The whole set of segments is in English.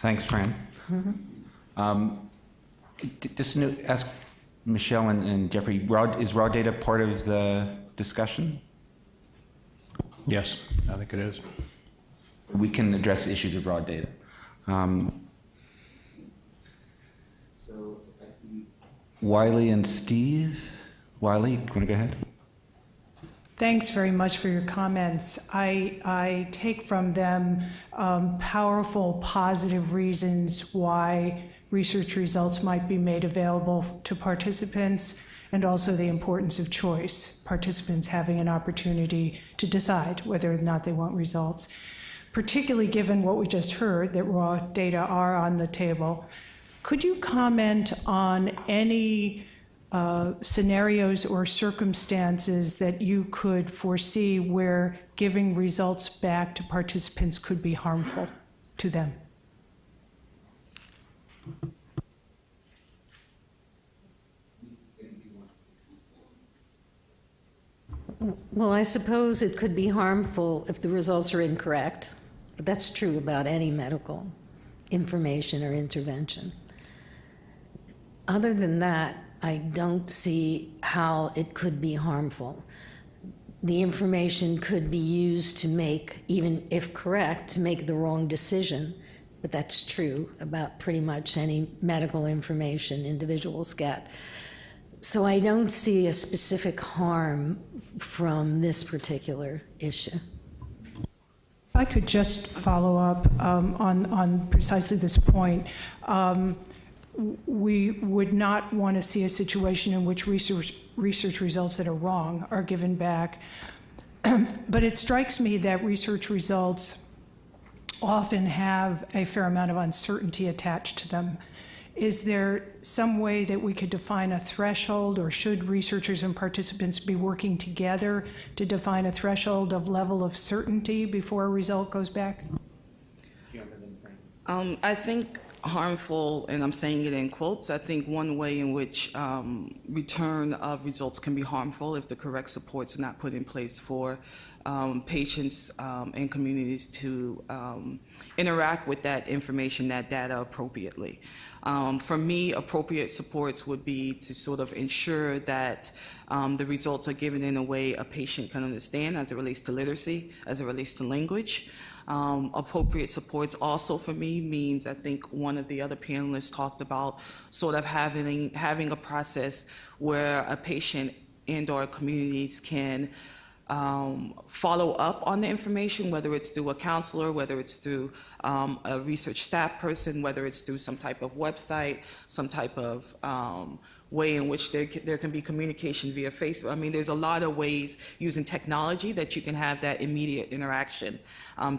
Thanks, Fran. Just to ask Michelle and Jeffrey, is raw data part of the discussion? Yes, I think it is. We can address the issues of raw data. So I see Wiley and Steve. Wiley, you want to go ahead? Thanks very much for your comments. I take from them powerful, positive reasons why research results might be made available to participants, and also the importance of choice, participants having an opportunity to decide whether or not they want results. Particularly given what we just heard, that raw data are on the table, could you comment on any scenarios or circumstances that you could foresee where giving results back to participants could be harmful to them? Well, I suppose it could be harmful if the results are incorrect, but that's true about any medical information or intervention. Other than that, I don't see how it could be harmful. The information could be used to make, even if correct, to make the wrong decision, but that's true about pretty much any medical information individuals get. So I don't see a specific harm from this particular issue. If I could just follow up on precisely this point. We would not want to see a situation in which research results that are wrong are given back. But it strikes me that research results often have a fair amount of uncertainty attached to them. Is there some way that we could define a threshold, or should researchers and participants be working together to define a threshold of level of certainty before a result goes back? I think harmful, and I'm saying it in quotes, I think one way in which return of results can be harmful if the correct supports are not put in place for patients and communities to interact with that information, that data appropriately. For me, appropriate supports would be to sort of ensure that the results are given in a way a patient can understand as it relates to literacy, as it relates to language. Appropriate supports also for me means, I think one of the other panelists talked about sort of having a process where a patient and or communities can follow up on the information, whether it's through a counselor, whether it's through a research staff person, whether it's through some type of website, some type of way in which there can be communication via Facebook. I mean, there's a lot of ways using technology that you can have that immediate interaction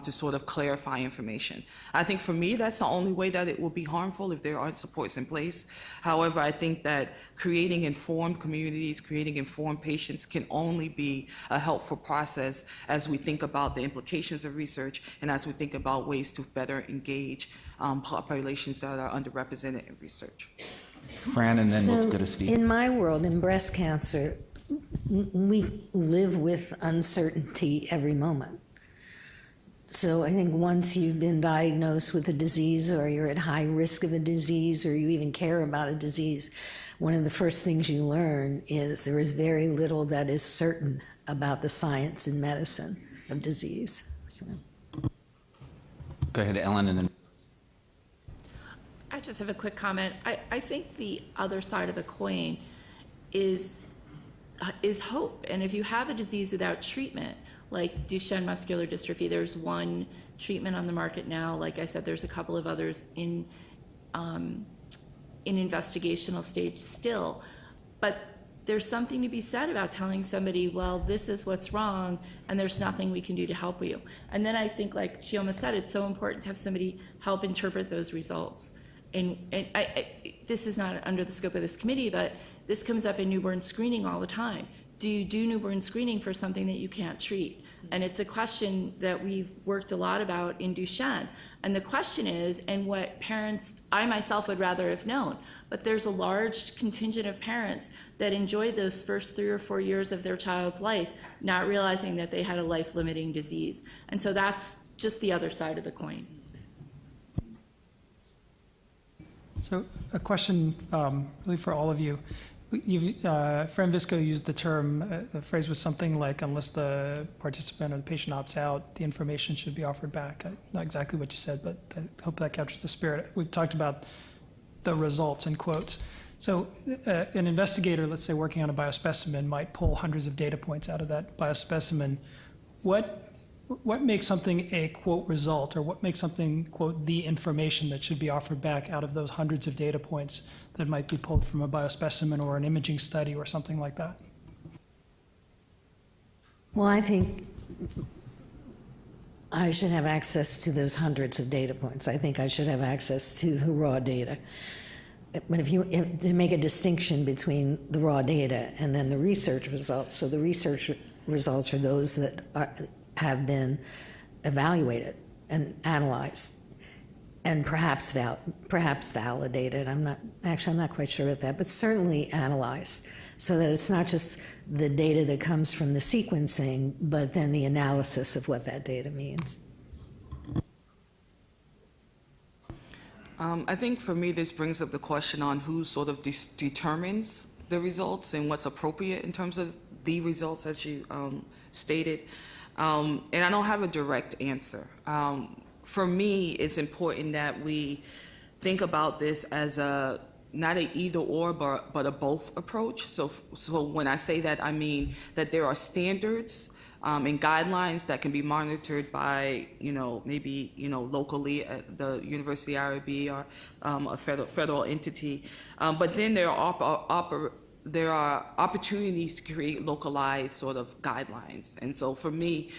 to sort of clarify information. I think for me, that's the only way that it will be harmful if there aren't supports in place. However, I think that creating informed communities, creating informed patients can only be a helpful process as we think about the implications of research and as we think about ways to better engage populations that are underrepresented in research. Fran, and then we'll go to Steve. In my world, in breast cancer, we live with uncertainty every moment. So I think once you've been diagnosed with a disease, or you're at high risk of a disease, or you even care about a disease, one of the first things you learn is there is very little that is certain about the science and medicine of disease. So. Go ahead, Ellen, and then. I just have a quick comment. I think the other side of the coin is hope. And if you have a disease without treatment, like Duchenne muscular dystrophy, there's one treatment on the market now. Like I said, there's a couple of others in investigational stage still. But there's something to be said about telling somebody, well, this is what's wrong, and there's nothing we can do to help you. And then I think, like Chioma said, it's so important to have somebody help interpret those results. And this is not under the scope of this committee, but this comes up in newborn screening all the time. Do you do newborn screening for something that you can't treat? And it's a question that we've worked a lot about in Duchenne. And the question is, and what parents, I myself would rather have known, but there's a large contingent of parents that enjoyed those first 3 or 4 years of their child's life, not realizing that they had a life-limiting disease. And so that's just the other side of the coin. So a question really for all of you. Fran Visco used the term, the phrase was something like, unless the participant or the patient opts out, the information should be offered back. Not exactly what you said, but I hope that captures the spirit. We've talked about the results in quotes. So an investigator, let's say working on a biospecimen, might pull hundreds of data points out of that biospecimen. What makes something a, quote, result, or what makes something, quote, the information that should be offered back out of those hundreds of data points that might be pulled from a biospecimen or an imaging study or something like that? Well, I think I should have access to those hundreds of data points. I think I should have access to the raw data. But if to make a distinction between the raw data and then the research results, so the research results are those that have been evaluated and analyzed and perhaps validated. I'm not quite sure of that, but certainly analyzed, so that it's not just the data that comes from the sequencing, but then the analysis of what that data means. I think for me, this brings up the question on who sort of determines the results and what's appropriate in terms of the results, as you stated. And I don't have a direct answer. For me, it's important that we think about this as not an either or, but a both approach. So when I say that, I mean that there are standards and guidelines that can be monitored by, maybe, locally at the University IRB or a federal entity. But then there are opportunities to create localized sort of guidelines. And so for me,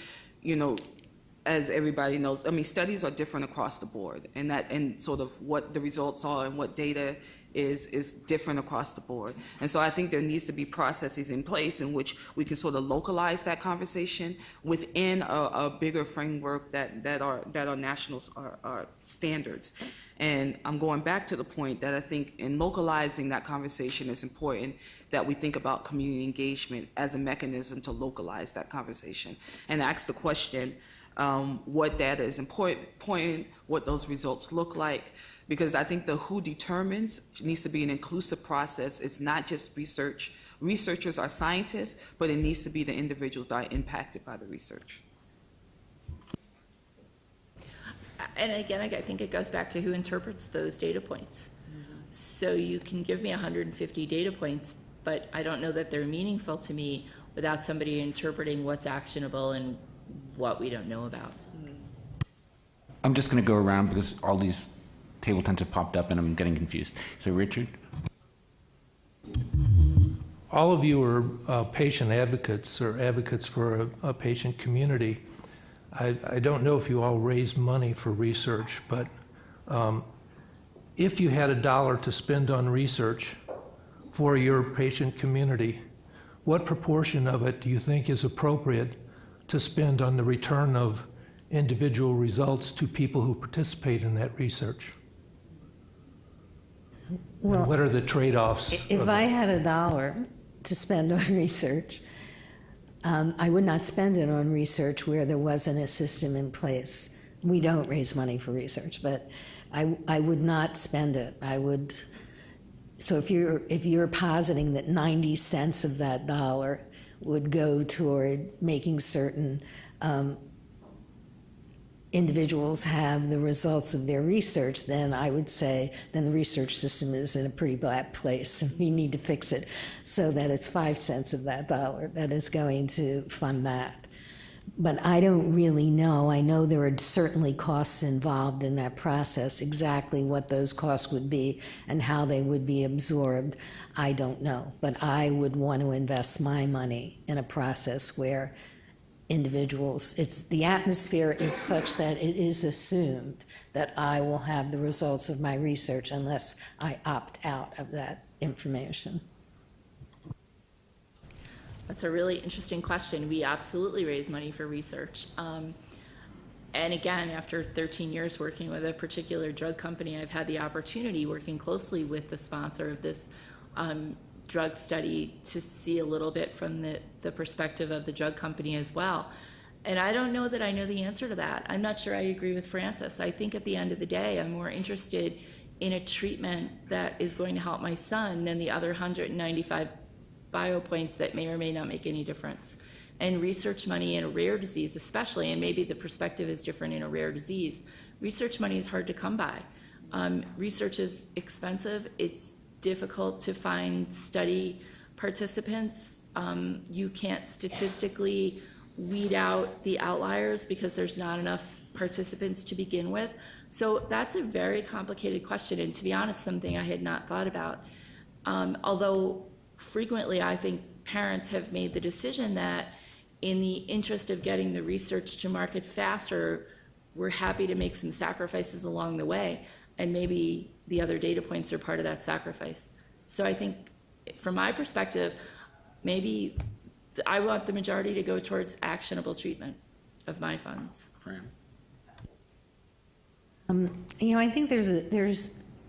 as everybody knows, studies are different across the board, and sort of what the results are and what data is different across the board. And so I think there needs to be processes in place in which we can sort of localize that conversation within a bigger framework that are national are standards. And I'm going back to the point that I think in localizing that conversation, it's important that we think about community engagement as a mechanism to localize that conversation and ask the question, what data is important, what those results look like, because I think the who determines needs to be an inclusive process. It's not just research. Researchers are scientists, but it needs to be the individuals that are impacted by the research. And again, I think it goes back to who interprets those data points. So you can give me 150 data points, but I don't know that they're meaningful to me without somebody interpreting what's actionable and what we don't know about. I'm just going to go around because all these table tents have popped up and I'm getting confused. So Richard? All of you are patient advocates or advocates for a patient community. I don't know if you all raise money for research, but if you had $1 to spend on research for your patient community, what proportion of it do you think is appropriate to spend on the return of individual results to people who participate in that research? Well, and what are the trade-offs? If I had $1 to spend on research, I would not spend it on research where there wasn't a system in place. We don't raise money for research, but I would not spend it. I would. So if you're positing that 90 cents of that dollar would go toward making certain individuals have the results of their research, then I would say then the research system is in a pretty bad place and we need to fix it so that it's 5 cents of that dollar that is going to fund that. But I don't really know. I know there are certainly costs involved in that process. Exactly what those costs would be and how they would be absorbed, I don't know. But I would want to invest my money in a process where individuals, the atmosphere is such that it is assumed that I will have the results of my research unless I opt out of that information. That's a really interesting question. We absolutely raise money for research. And again, after 13 years working with a particular drug company, I've had the opportunity working closely with the sponsor of this drug study to see a little bit from the perspective of the drug company as well. And I don't know that I know the answer to that. I'm not sure I agree with Francis. I think at the end of the day, I'm more interested in a treatment that is going to help my son than the other 195 biopoints that may or may not make any difference. And research money in a rare disease especially, and maybe the perspective is different in a rare disease, research money is hard to come by. Research is expensive. It's difficult to find study participants. You can't statistically weed out the outliers because there's not enough participants to begin with. So that's a very complicated question, and to be honest, something I had not thought about. Although frequently I think parents have made the decision that in the interest of getting the research to market faster, we're happy to make some sacrifices along the way, and maybe the other data points are part of that sacrifice. So I think from my perspective, maybe I want the majority to go towards actionable treatment of my funds. Fran. I think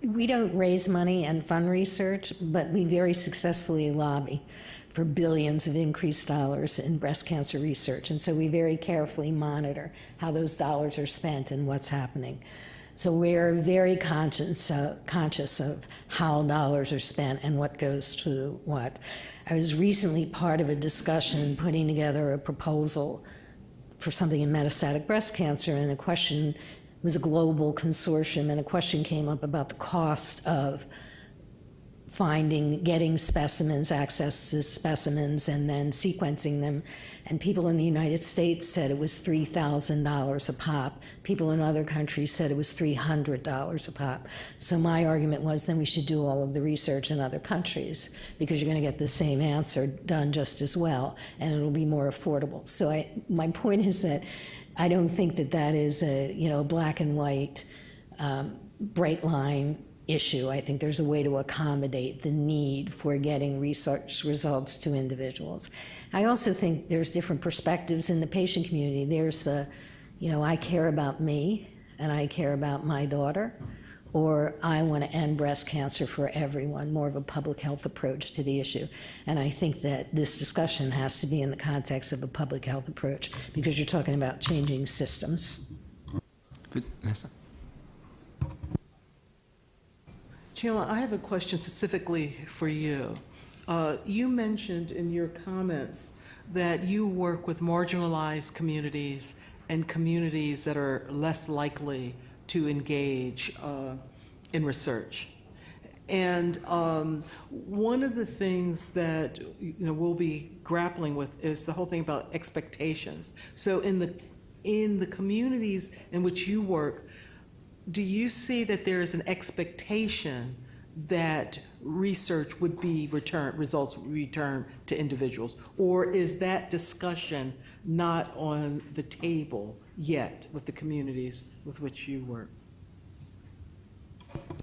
we don't raise money and fund research, but we very successfully lobby for billions of increased dollars in breast cancer research. And so we very carefully monitor how those dollars are spent and what's happening. So we're very conscious of how dollars are spent and what goes to what. I was recently part of a discussion putting together a proposal for something in metastatic breast cancer, and the question was a global consortium, and a question came up about the cost of getting specimens, access to specimens, and then sequencing them. And people in the United States said it was $3,000 a pop. People in other countries said it was $300 a pop. So my argument was then we should do all of the research in other countries, because you're going to get the same answer done just as well, and it'll be more affordable. So my point is that I don't think that is a black and white, bright line issue. I think there's a way to accommodate the need for getting research results to individuals. I also think there's different perspectives in the patient community. There's I care about me and I care about my daughter, or I want to end breast cancer for everyone, more of a public health approach to the issue. And I think that this discussion has to be in the context of a public health approach, because you're talking about changing systems. Chioma, I have a question specifically for you. You mentioned in your comments that you work with marginalized communities and communities that are less likely to engage in research. And one of the things that we'll be grappling with is the whole thing about expectations. So in the communities in which you work, do you see that there is an expectation that research would be results would return to individuals? Or is that discussion not on the table yet with the communities with which you work?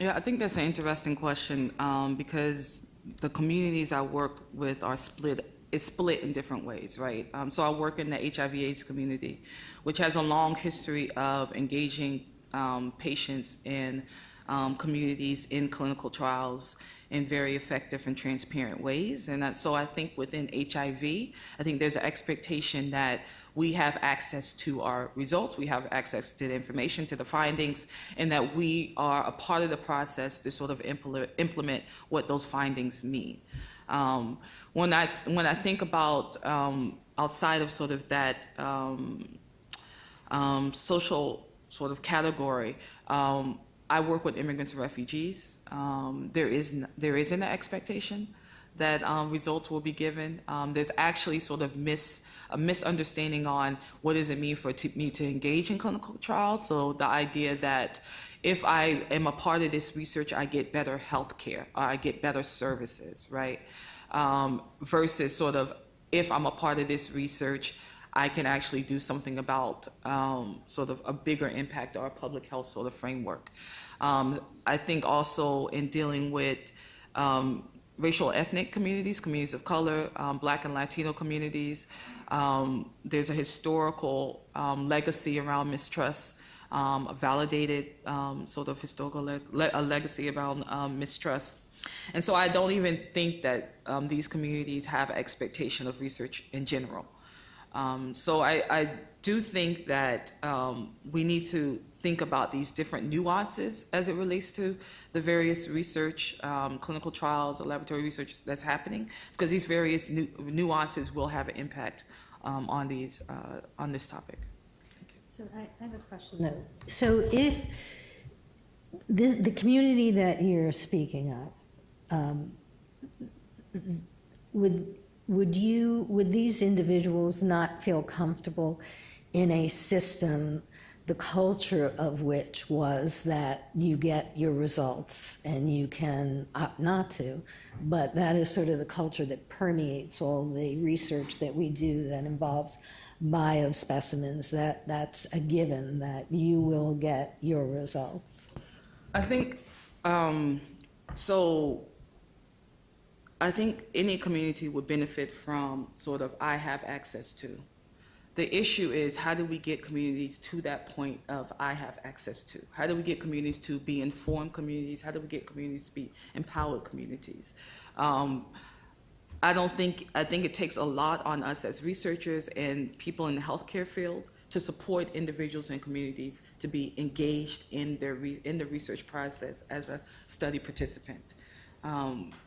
Yeah, I think that's an interesting question, because the communities I work with are split. It's split in different ways, right? So I work in the HIV/AIDS community, which has a long history of engaging patients in communities in clinical trials in very effective and transparent ways. And so I think within HIV, I think there's an expectation that we have access to our results, we have access to the information, to the findings, and that we are a part of the process to sort of implement what those findings mean. When I think about outside of sort of that social sort of category, I work with immigrants and refugees. There isn't an expectation that results will be given. There's actually sort of a misunderstanding on what does it mean for me to engage in clinical trials. So the idea that if I am a part of this research, I get better health care, or I get better services, right? Versus sort of, if I'm a part of this research, I can actually do something about sort of a bigger impact or a public health sort of framework. I think also in dealing with racial ethnic communities, communities of color, Black and Latino communities, there's a historical legacy around mistrust, a validated sort of historical legacy around mistrust. And so I don't even think that these communities have expectation of research in general. So I do think that we need to think about these different nuances as it relates to the various research, clinical trials or laboratory research that's happening, because these various nuances will have an impact on this topic. So I have a question though. So if the community that you're speaking of, would these individuals not feel comfortable in a system, the culture of which was that you get your results and you can opt not to, but that is sort of the culture that permeates all the research that we do that involves biospecimens, that's a given that you will get your results? I think, so I think any community would benefit from sort of I have access to. The issue is, how do we get communities to that point of I have access to? How do we get communities to be informed communities? How do we get communities to be empowered communities? I think it takes a lot on us as researchers and people in the healthcare field to support individuals and communities to be engaged in the research process as a study participant.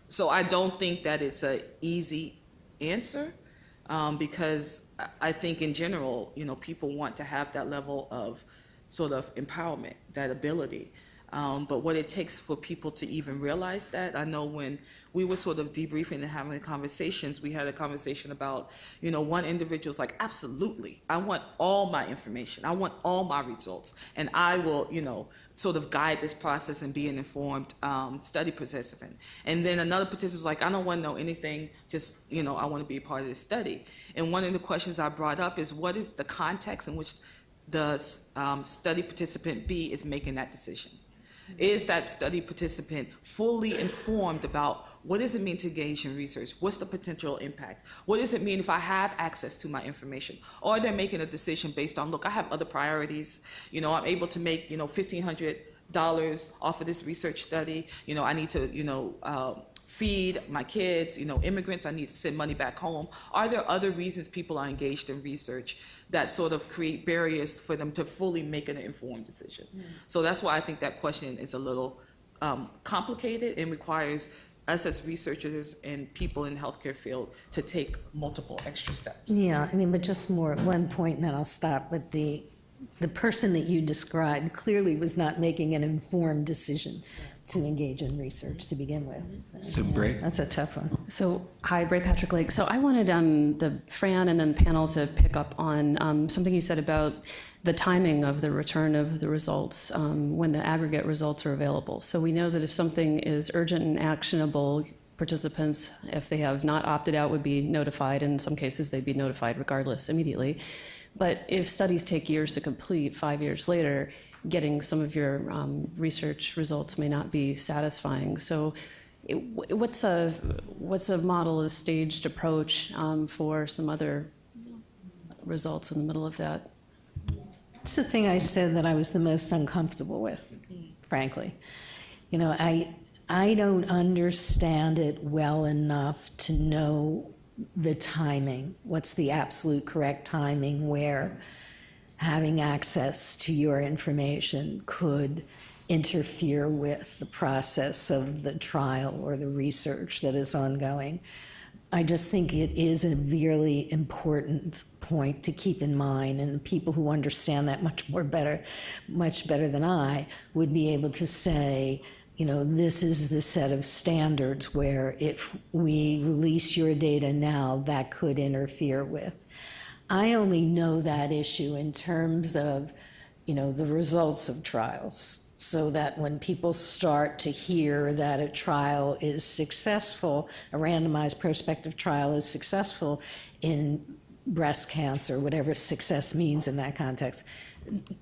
So I don't think that it's an easy answer. Because I think in general, people want to have that level of sort of empowerment, that ability. But what it takes for people to even realize that, I know when we were sort of debriefing and having conversations, we had a conversation about, one individual's like, absolutely, I want all my information, I want all my results, and I will, sort of guide this process and be an informed study participant. And then another participant was like, I don't want to know anything, just, I want to be a part of this study. And one of the questions I brought up is, what is the context in which the study participant B is making that decision? Is that study participant fully informed about what does it mean to engage in research? What's the potential impact? What does it mean if I have access to my information? Or they're making a decision based on, look, I have other priorities. I'm able to make, $1,500 off of this research study. I need to, feed my kids, immigrants, I need to send money back home. Are there other reasons people are engaged in research that sort of create barriers for them to fully make an informed decision? So that's why I think that question is a little complicated and requires us as researchers and people in the healthcare field to take multiple extra steps. Yeah, but just more at one point and then I'll stop. But the person that you described clearly was not making an informed decision to engage in research to begin with. So, Gregg? That's a tough one. So, hi, Bray Patrick Lake. So I wanted the Fran and then the panel to pick up on something you said about the timing of the return of the results when the aggregate results are available. So we know that if something is urgent and actionable, participants, if they have not opted out, would be notified. In some cases, they'd be notified regardless immediately. But if studies take years to complete, 5 years later, getting some of your research results may not be satisfying. So what's a model, a staged approach for some other results in the middle of that? That's the thing I said that I was the most uncomfortable with, frankly. I don't understand it well enough to know the timing. What's the absolute correct timing where having access to your information could interfere with the process of the trial or the research that is ongoing. I just think it is a really important point to keep in mind, and the people who understand that much better than I would be able to say, this is the set of standards where if we release your data now, that could interfere with. I only know that issue in terms of, the results of trials, so that when people start to hear that a trial is successful, a randomized prospective trial is successful in breast cancer, whatever success means in that context,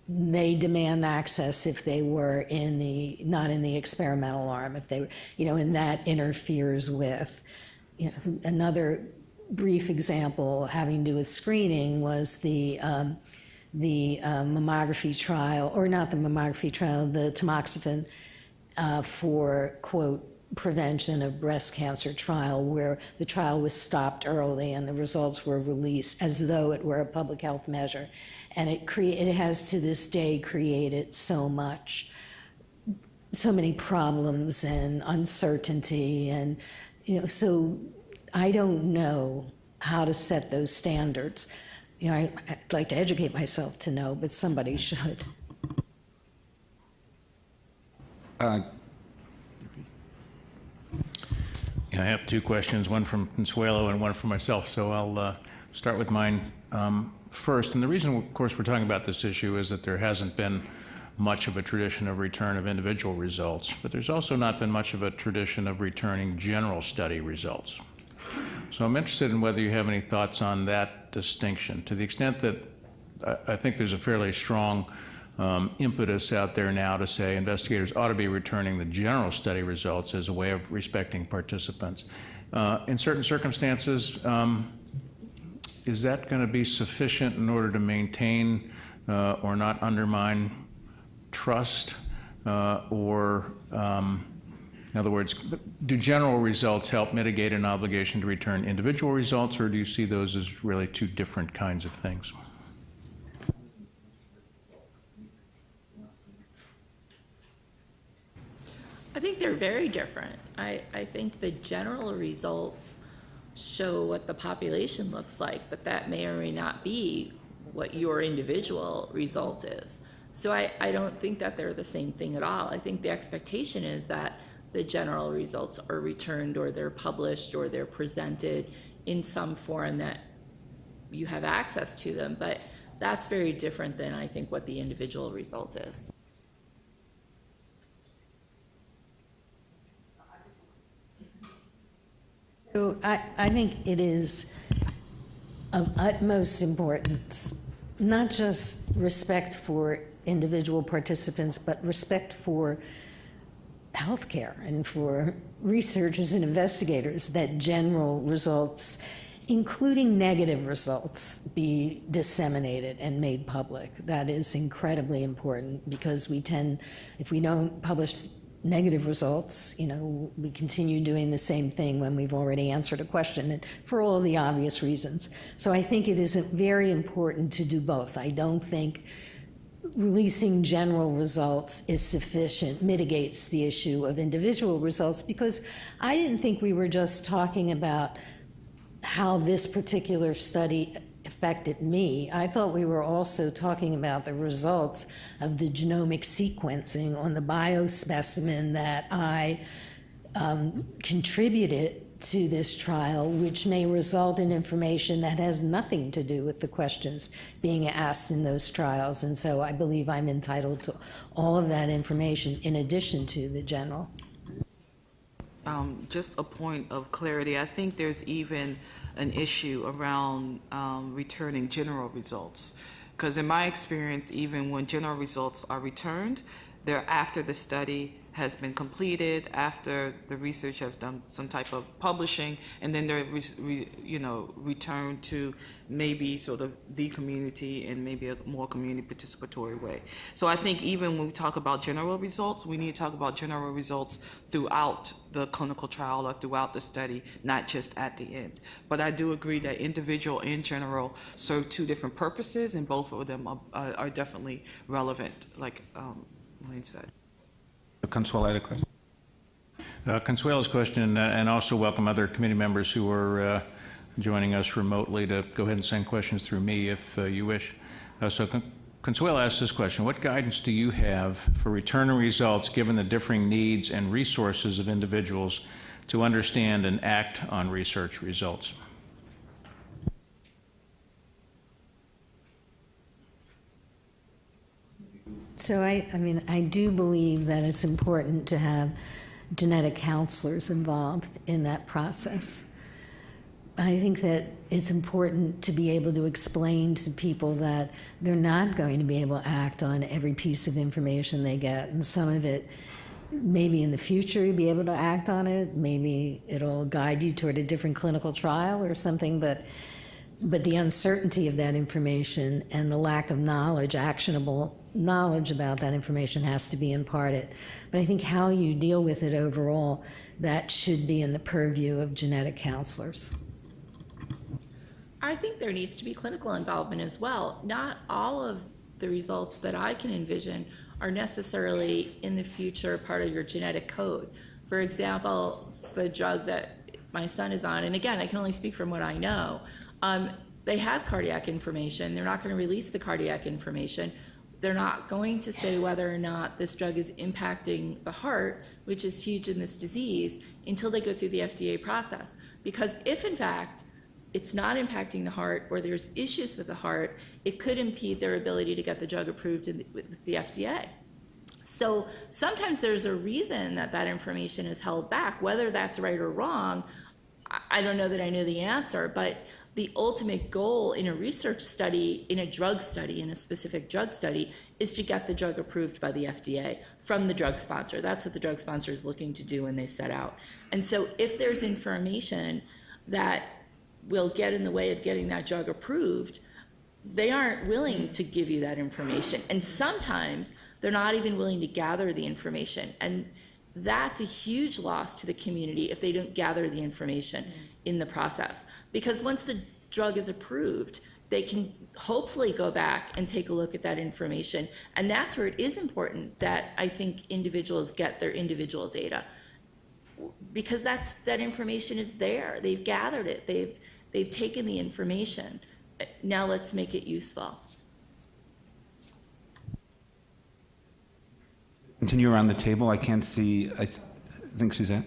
they demand access if they were not in the experimental arm, if they were, and that interferes with, another brief example having to do with screening was the mammography trial, or not the mammography trial, the tamoxifen for, quote, prevention of breast cancer trial where the trial was stopped early and the results were released as though it were a public health measure. And it has to this day created so many problems and uncertainty, and so I don't know how to set those standards. I'd like to educate myself to know, but somebody should. I have two questions, one from Consuelo and one from myself, so I'll start with mine first. And the reason, of course, we're talking about this issue is that there hasn't been much of a tradition of return of individual results, but there's also not been much of a tradition of returning general study results. So I'm interested in whether you have any thoughts on that distinction, to the extent that I think there's a fairly strong impetus out there now to say investigators ought to be returning the general study results as a way of respecting participants. In certain circumstances, is that going to be sufficient in order to maintain or not undermine trust? In other words, do general results help mitigate an obligation to return individual results, or do you see those as really two different kinds of things? I think they're very different. I think the general results show what the population looks like, but that may or may not be what your individual result is. So I don't think that they're the same thing at all. I think the expectation is that the general results are returned, or they're published, or they're presented in some form that you have access to them, but that's very different than I think what the individual result is. So I think it is of utmost importance, not just respect for individual participants, but respect for healthcare and for researchers and investigators, that general results, including negative results, be disseminated and made public. That is incredibly important, because we tend, if we don't publish negative results, we continue doing the same thing when we've already answered a question, and for all the obvious reasons. So I think it is very important to do both. I don't think releasing general results is sufficient, mitigates the issue of individual results, because I didn't think we were just talking about how this particular study affected me. I thought we were also talking about the results of the genomic sequencing on the biospecimen that I contributed to this trial, which may result in information that has nothing to do with the questions being asked in those trials. And so I believe I'm entitled to all of that information in addition to the general. Just a point of clarity, I think there's even an issue around returning general results. Because in my experience, even when general results are returned, they're after the study has been completed, after the research has done some type of publishing, and then they're returned to maybe sort of the community in maybe a more community participatory way. So I think even when we talk about general results, we need to talk about general results throughout the clinical trial or throughout the study, not just at the end. But I do agree that individual and general serve two different purposes, and both of them are definitely relevant, like Wayne said. Consuelo had a question. Consuelo's question, and also welcome other committee members who are joining us remotely to go ahead and send questions through me if you wish. So Consuelo asks this question: what guidance do you have for returning results given the differing needs and resources of individuals to understand and act on research results? So I do believe that it's important to have genetic counselors involved in that process. I think that it's important to be able to explain to people that they're not going to be able to act on every piece of information they get, and some of it, maybe in the future you'll be able to act on it, maybe it'll guide you toward a different clinical trial or something, but but the uncertainty of that information and the lack of knowledge, actionable knowledge about that information, has to be imparted. But I think how you deal with it overall, that should be in the purview of genetic counselors. I think there needs to be clinical involvement as well. Not all of the results that I can envision are necessarily in the future part of your genetic code. For example, the drug that my son is on, and again, I can only speak from what I know, they have cardiac information. They're not going to release the cardiac information. They're not going to say whether or not this drug is impacting the heart, which is huge in this disease, until they go through the FDA process. Because if, in fact, it's not impacting the heart or there's issues with the heart, it could impede their ability to get the drug approved with the FDA. So sometimes there's a reason that that information is held back. Whether that's right or wrong, I don't know that I know the answer, but the ultimate goal in a research study, in a drug study, in a specific drug study, is to get the drug approved by the FDA from the drug sponsor. That's what the drug sponsor is looking to do when they set out. And so if there's information that will get in the way of getting that drug approved, they aren't willing to give you that information. And sometimes they're not even willing to gather the information. And that's a huge loss to the community if they don't gather the information in the process. Because once the drug is approved, they can hopefully go back and take a look at that information. And that's where it is important that I think individuals get their individual data. Because that information is there. They've gathered it. They've taken the information. Now let's make it useful. Continue around the table. I can't see, I think Suzette.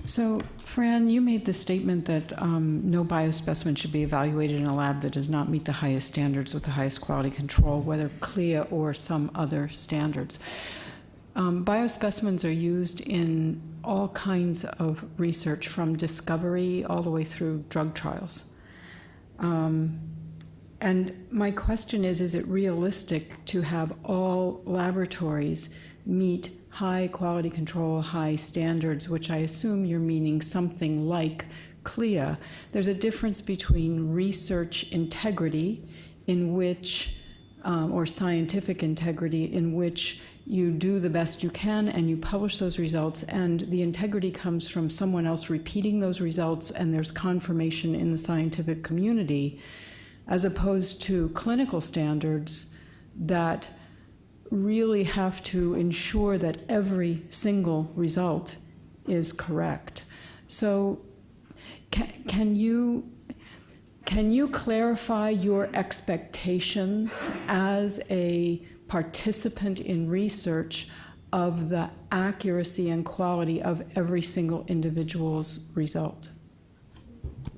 So, Fran, you made the statement that no biospecimen should be evaluated in a lab that does not meet the highest standards with the highest quality control, whether CLIA or some other standards. Biospecimens are used in all kinds of research, from discovery all the way through drug trials. And my question is it realistic to have all laboratories meet high quality control, high standards, which I assume you're meaning something like CLIA? There's a difference between research integrity, in which, or scientific integrity, in which you do the best you can and you publish those results, and the integrity comes from someone else repeating those results, and there's confirmation in the scientific community, as opposed to clinical standards that really have to ensure that every single result is correct. So can you clarify your expectations as a participant in research of the accuracy and quality of every single individual's result?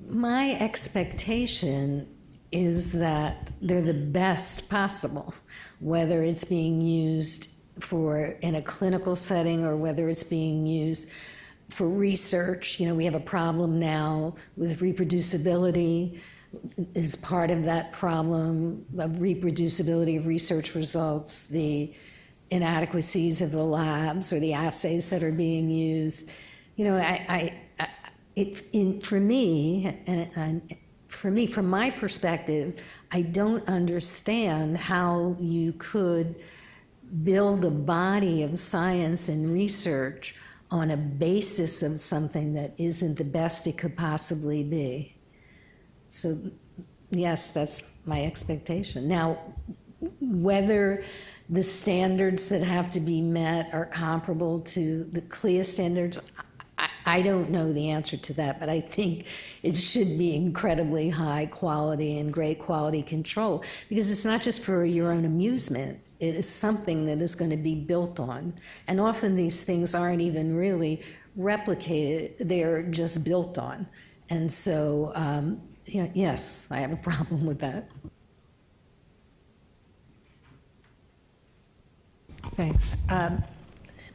My expectation is that they're the best possible, whether it's being used in a clinical setting or whether it's being used for research. We have a problem now with reproducibility. Is part of that problem of reproducibility of research results, the inadequacies of the labs or the assays that are being used. For me, from my perspective, I don't understand how you could build a body of science and research on a basis of something that isn't the best it could possibly be. So, yes, that's my expectation. Now, whether the standards that have to be met are comparable to the CLIA standards, I don't know the answer to that, but I think it should be incredibly high quality and great quality control, because it's not just for your own amusement. It is something that is going to be built on. And often these things aren't even really replicated. They're just built on. And so, yes, I have a problem with that. Thanks.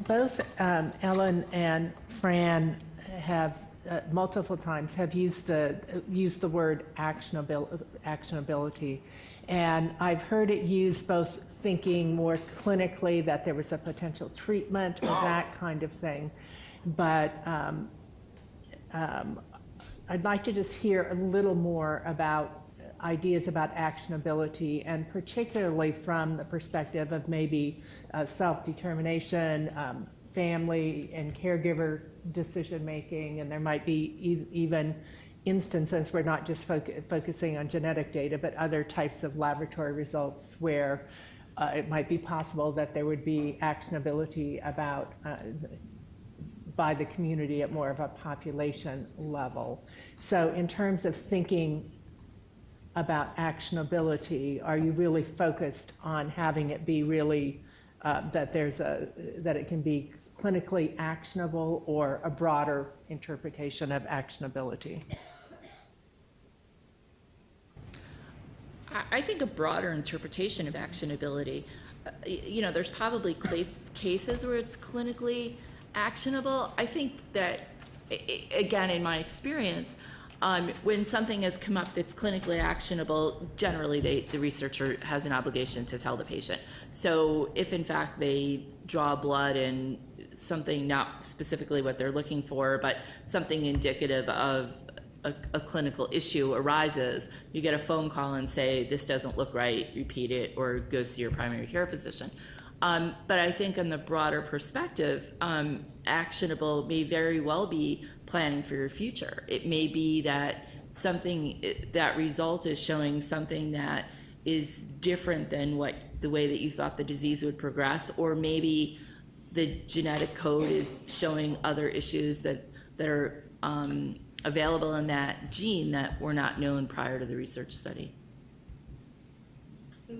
Both Ellen and Fran have multiple times have used the word actionability, and I've heard it used both thinking more clinically that there was a potential treatment or that kind of thing, but I'd like to just hear a little more about ideas about actionability, and particularly from the perspective of maybe self-determination, family and caregiver decision-making, and there might be even instances where not just focusing on genetic data, but other types of laboratory results where it might be possible that there would be actionability about by the community at more of a population level. So in terms of thinking about actionability, are you really focused on having it be really that it can be clinically actionable, or a broader interpretation of actionability? I think a broader interpretation of actionability. There's probably cases where it's clinically actionable. I think that, again, in my experience, when something has come up that's clinically actionable, generally the researcher has an obligation to tell the patient. So if in fact they draw blood and something not specifically what they're looking for, but something indicative of a clinical issue arises, you get a phone call and say, this doesn't look right, repeat it, or go see your primary care physician. But I think in the broader perspective, actionable may very well be planning for your future. It may be that that result is showing something that is different than the way that you thought the disease would progress, or maybe the genetic code is showing other issues that are available in that gene that were not known prior to the research study. So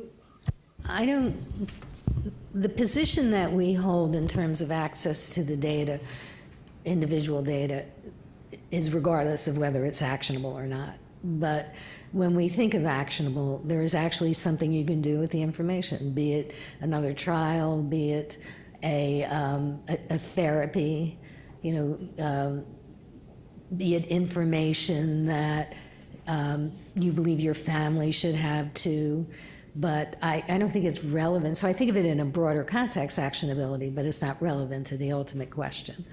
the position that we hold in terms of access to the data, individual data, is regardless of whether it's actionable or not. But when we think of actionable, there is actually something you can do with the information, be it another trial, be it a therapy, be it information that you believe your family should have too. But I don't think it's relevant. So I think of it in a broader context, actionability, but it's not relevant to the ultimate question.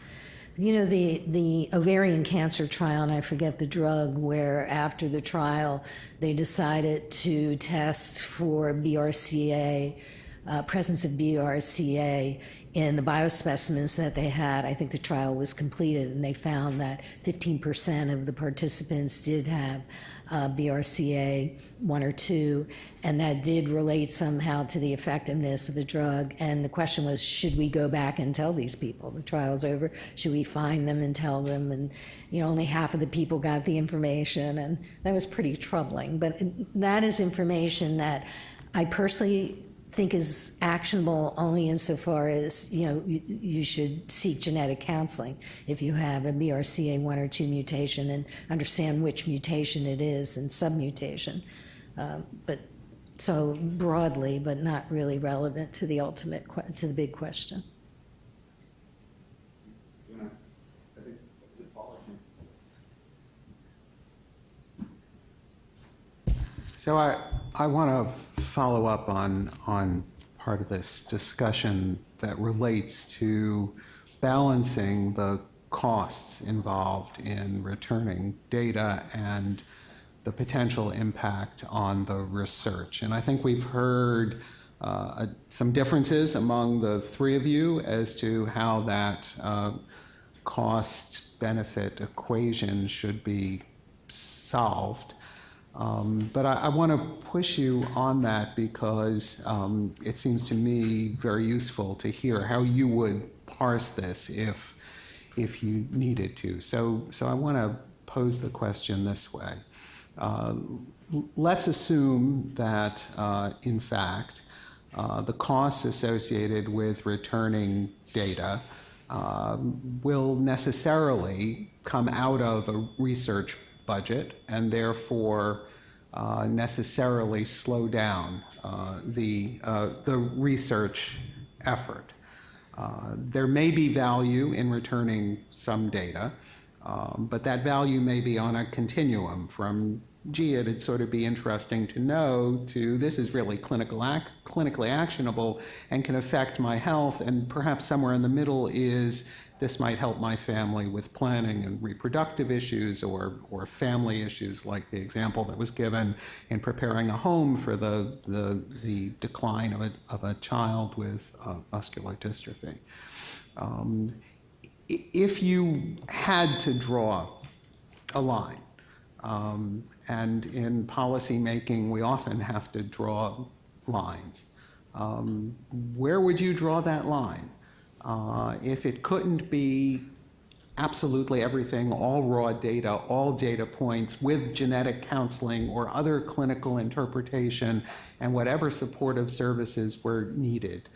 The ovarian cancer trial, and I forget the drug, where after the trial they decided to test for BRCA, presence of BRCA in the biospecimens that they had. I think the trial was completed, and they found that 15% of the participants did have BRCA 1 or 2, and that did relate somehow to the effectiveness of the drug. And the question was, should we go back and tell these people? The trial's over. Should we find them and tell them? And only half of the people got the information, and that was pretty troubling. But that is information that I personally think is actionable only insofar as you should seek genetic counseling if you have a BRCA 1 or 2 mutation, and understand which mutation it is and submutation. But so broadly, but not really relevant to the ultimate to the big question. So I want to follow up on part of this discussion that relates to balancing the costs involved in returning data and the potential impact on the research. And I think we've heard some differences among the three of you as to how that cost-benefit equation should be solved. But I want to push you on that because it seems to me very useful to hear how you would parse this if you needed to. So I want to pose the question this way. Let's assume that, in fact, the costs associated with returning data will necessarily come out of a research budget and therefore necessarily slow down the research effort. There may be value in returning some data, but that value may be on a continuum from gee, it'd sort of be interesting to know, to this is really clinically actionable and can affect my health, and perhaps somewhere in the middle is this might help my family with planning and reproductive issues or family issues, like the example that was given in preparing a home for the decline of a child with muscular dystrophy. If you had to draw a line, and in policy making we often have to draw lines, where would you draw that line? If it couldn't be absolutely everything, all raw data, all data points with genetic counseling or other clinical interpretation and whatever supportive services were needed,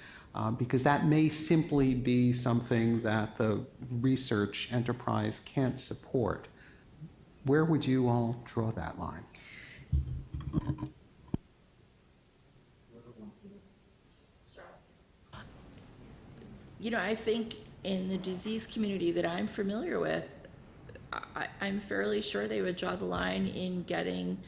because that may simply be something that the research enterprise can't support. Where would you all draw that line? You know, I think in the disease community that I'm familiar with, I'm fairly sure they would draw the line in getting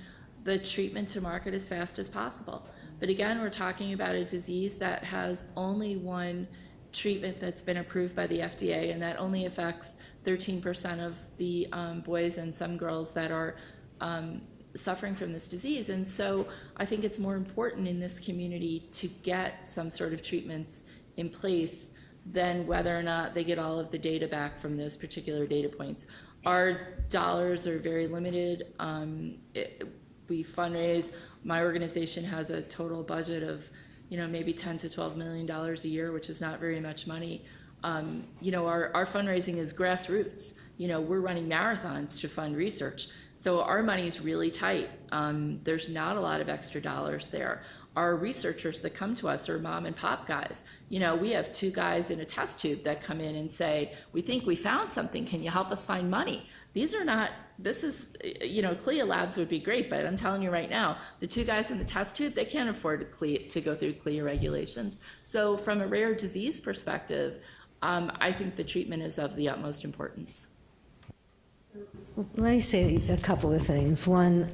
the treatment to market as fast as possible. But again, we're talking about a disease that has only one treatment that's been approved by the FDA, and that only affects 13% of the boys and some girls that are suffering from this disease. And so I think it's more important in this community to get some sort of treatments in place than whether or not they get all of the data back from those particular data points. Our dollars are very limited. We fundraise. My organization has a total budget of, you know, maybe $10 to $12 million a year, which is not very much money. You know, our fundraising is grassroots. You know, we're running marathons to fund research. So our money's really tight. There's not a lot of extra dollars there. Our researchers that come to us are mom and pop guys. You know, we have 2 guys in a test tube that come in and say, we think we found something, can you help us find money? These are not, this is, you know, CLIA labs would be great, but I'm telling you right now, the 2 guys in the test tube, they can't afford to go through CLIA regulations. So from a rare disease perspective, I think the treatment is of the utmost importance. Let me say a couple of things. One,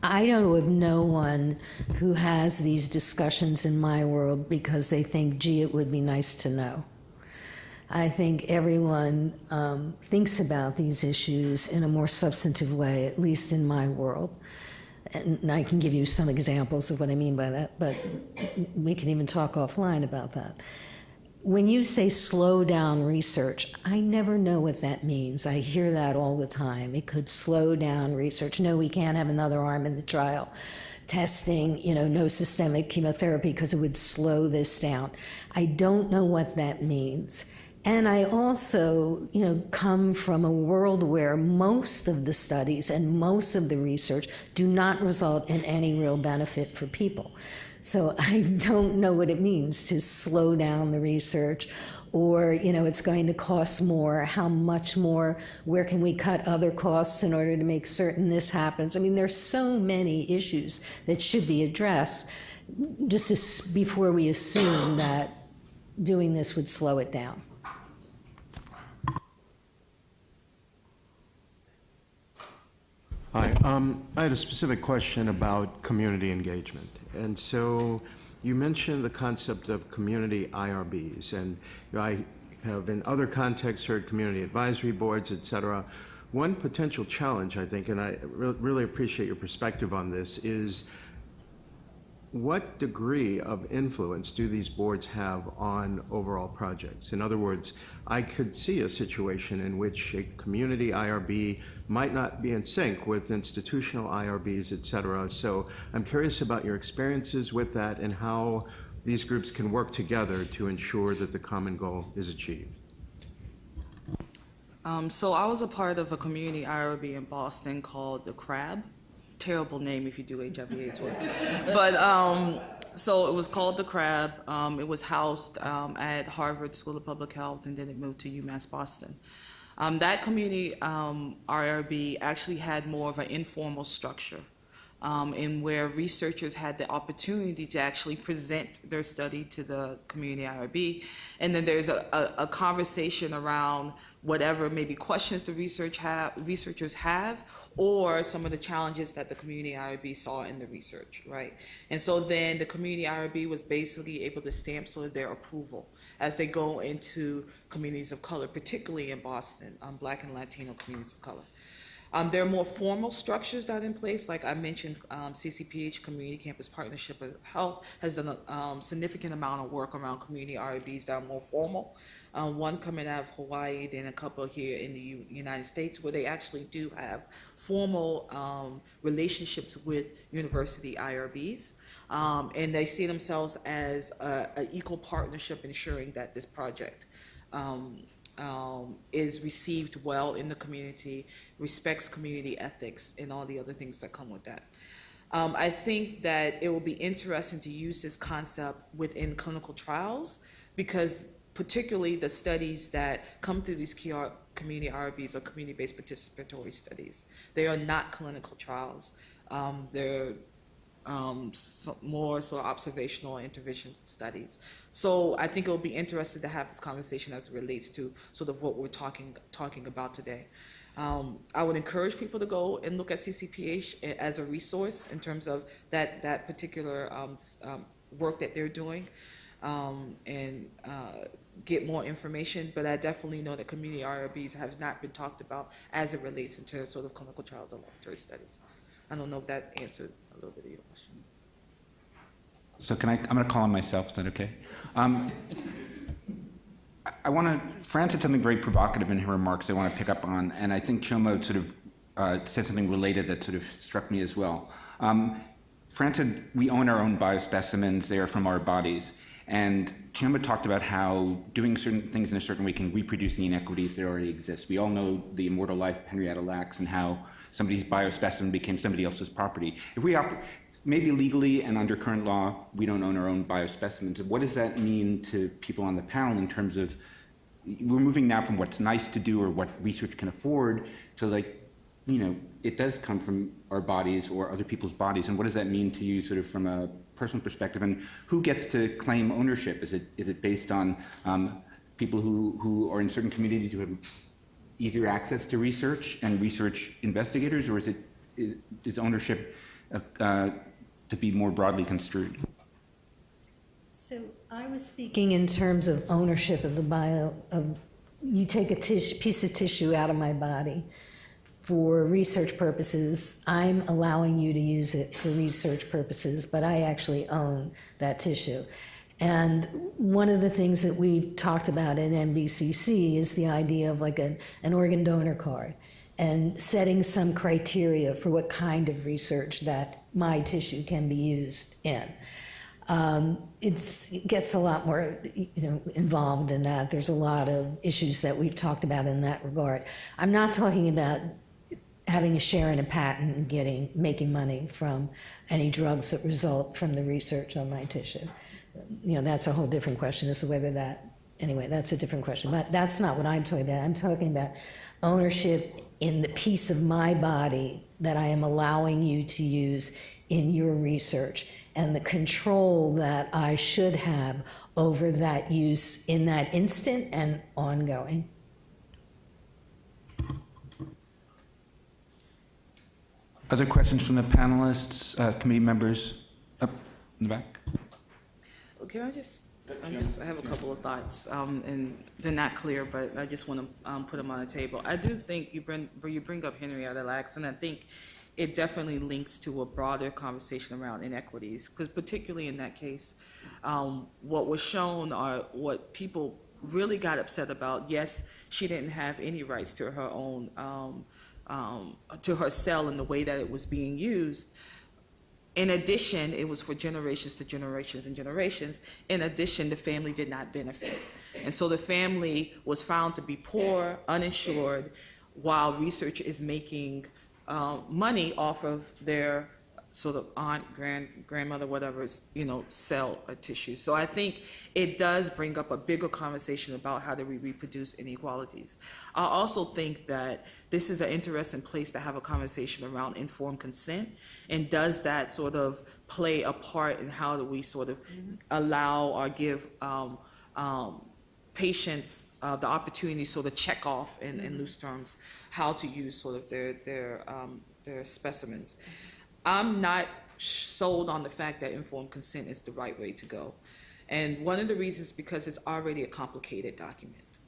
I know of no one who has these discussions in my world because they think, gee, it would be nice to know. I think everyone thinks about these issues in a more substantive way, at least in my world. And I can give you some examples of what I mean by that, but we can even talk offline about that. When you say slow down research, I never know what that means. I hear that all the time. It could slow down research. No, we can't have another arm in the trial. Testing, you know, no systemic chemotherapy because it would slow this down. I don't know what that means. And I also, you know, come from a world where most of the studies and most of the research do not result in any real benefit for people. So I don't know what it means to slow down the research, or, you know, it's going to cost more, how much more, where can we cut other costs in order to make certain this happens. I mean, there's so many issues that should be addressed just before we assume that doing this would slow it down. Hi, I had a specific question about community engagement. And so you mentioned the concept of community IRBs, and I have in other contexts heard community advisory boards, et cetera. One potential challenge, I think, and I really appreciate your perspective on this, is what degree of influence do these boards have on overall projects? In other words, I could see a situation in which a community IRB might not be in sync with institutional IRBs, et cetera. So I'm curious about your experiences with that and how these groups can work together to ensure that the common goal is achieved. So I was a part of a community IRB in Boston called the CRAB. Terrible name if you do HIV/AIDS work. But so it was called the CRAB. It was housed at Harvard School of Public Health, and then it moved to UMass Boston. That community IRB actually had more of an informal structure. and where researchers had the opportunity to actually present their study to the community IRB. And then there's a conversation around whatever maybe questions the researchers have, or some of the challenges that the community IRB saw in the research, right? And so then the community IRB was basically able to stamp sort of their approval as they go into communities of color, particularly in Boston, Black and Latino communities of color. There are more formal structures that are in place. Like I mentioned, CCPH, Community Campus Partnership of Health, has done a significant amount of work around community IRBs that are more formal. One coming out of Hawaii, then a couple here in the United States, where they actually do have formal relationships with university IRBs. And they see themselves as an equal partnership ensuring that this project is received well in the community, respects community ethics, and all the other things that come with that. I think that it will be interesting to use this concept within clinical trials, because particularly the studies that come through these community IRBs are community-based participatory studies. They are not clinical trials. They're more so observational intervention studies. So I think it will be interesting to have this conversation as it relates to sort of what we're talking about today. I would encourage people to go and look at CCPH as a resource in terms of that particular work that they're doing, and get more information. But I definitely know that community IRBs have not been talked about as it relates into sort of clinical trials and laboratory studies. I don't know if that answered a little bit of your question. So I'm going to call on myself, is that okay? Fran said something very provocative in her remarks I want to pick up on, and I think Chioma sort of said something related that sort of struck me as well. Fran said we own our own biospecimens, they are from our bodies. And Chioma talked about how doing certain things in a certain way can reproduce the inequities that already exist. We all know the immortal life of Henrietta Lacks and how somebody's biospecimen became somebody else's property. If we maybe legally and under current law, we don't own our own biospecimens. What does that mean to people on the panel in terms of, we're moving now from what's nice to do or what research can afford to, like, you know, it does come from our bodies or other people's bodies, and what does that mean to you sort of from a personal perspective, and who gets to claim ownership? Is it based on people who are in certain communities who have easier access to research and research investigators, or is ownership to be more broadly construed? So I was speaking in terms of ownership of you take a piece of tissue out of my body for research purposes. I'm allowing you to use it for research purposes, but I actually own that tissue. And one of the things that we've talked about in NBCC is the idea of like an organ donor card and setting some criteria for what kind of research that my tissue can be used in. It gets a lot more involved in that. There's a lot of issues that we've talked about in that regard. I'm not talking about having a share in a patent and making money from any drugs that result from the research on my tissue. That's a whole different question as to whether that's a different question. But that's not what I'm talking about. I'm talking about ownership in the piece of my body that I am allowing you to use in your research, and the control that I should have over that use in that instant and ongoing. Other questions from the panelists, committee members? Up in the back. Can I have a couple of thoughts, and they're not clear, but I just want to put them on the table. I do think you bring up Henrietta Lacks, and I think it definitely links to a broader conversation around inequities, because particularly in that case, what was shown are what people really got upset about. Yes, she didn't have any rights to her own, to her cell in the way that it was being used. In addition, it was for generations to generations and generations. In addition, the family did not benefit. And so the family was found to be poor, uninsured, while research is making money off of their sort of aunt, grandmother, whatever's, cell or tissue. So I think it does bring up a bigger conversation about how do we reproduce inequalities. I also think that this is an interesting place to have a conversation around informed consent, and does that sort of play a part in how do we sort of allow or give patients the opportunity to sort of check off in loose terms how to use sort of their specimens. I'm not sold on the fact that informed consent is the right way to go. And one of the reasons is because it's already a complicated document.